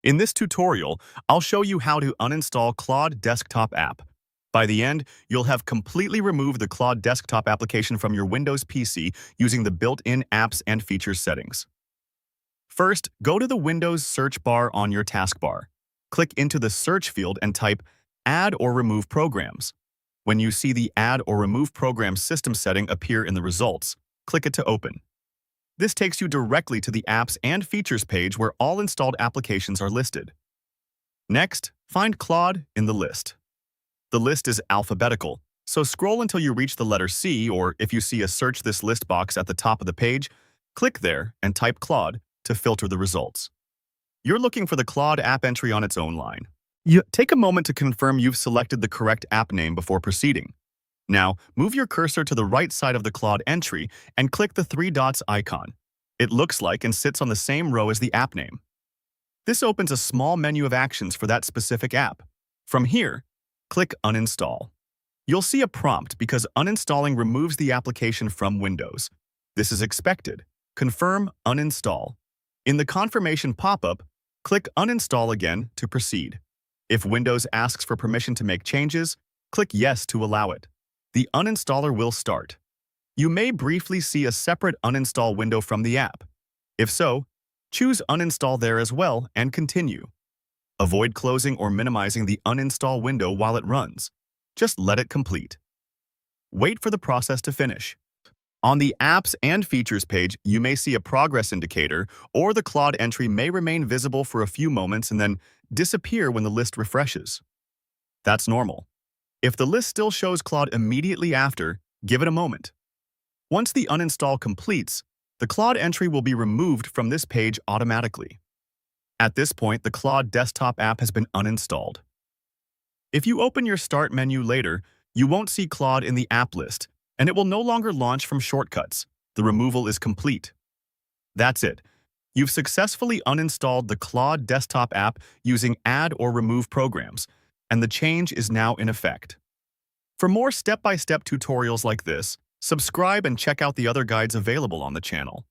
In this tutorial, I'll show you how to uninstall Claude Desktop App. By the end, you'll have completely removed the Claude Desktop application from your Windows PC using the built-in Apps and Features settings. First, go to the Windows search bar on your taskbar. Click into the search field and type Add or Remove Programs. When you see the Add or Remove Programs system setting appear in the results, click it to open. This takes you directly to the Apps and Features page where all installed applications are listed. Next, find Claude in the list. The list is alphabetical, so scroll until you reach the letter C, or if you see a Search This List box at the top of the page, click there and type Claude to filter the results. You're looking for the Claude app entry on its own line. Take a moment to confirm you've selected the correct app name before proceeding. Now, move your cursor to the right side of the Claude entry and click the three dots icon. It looks like and sits on the same row as the app name. This opens a small menu of actions for that specific app. From here, click Uninstall. You'll see a prompt because uninstalling removes the application from Windows. This is expected. Confirm Uninstall. In the confirmation pop-up, click Uninstall again to proceed. If Windows asks for permission to make changes, click Yes to allow it. The uninstaller will start. You may briefly see a separate uninstall window from the app. If so, choose Uninstall there as well and continue. Avoid closing or minimizing the uninstall window while it runs. Just let it complete. Wait for the process to finish. On the Apps and Features page, you may see a progress indicator, or the Claude entry may remain visible for a few moments and then disappear when the list refreshes. That's normal. If the list still shows Claude immediately after, give it a moment. Once the uninstall completes, the Claude entry will be removed from this page automatically. At this point, the Claude Desktop app has been uninstalled. If you open your Start menu later, you won't see Claude in the app list, and it will no longer launch from shortcuts. The removal is complete. That's it. You've successfully uninstalled the Claude Desktop app using Add or Remove Programs, and the change is now in effect. For more step-by-step tutorials like this, subscribe and check out the other guides available on the channel.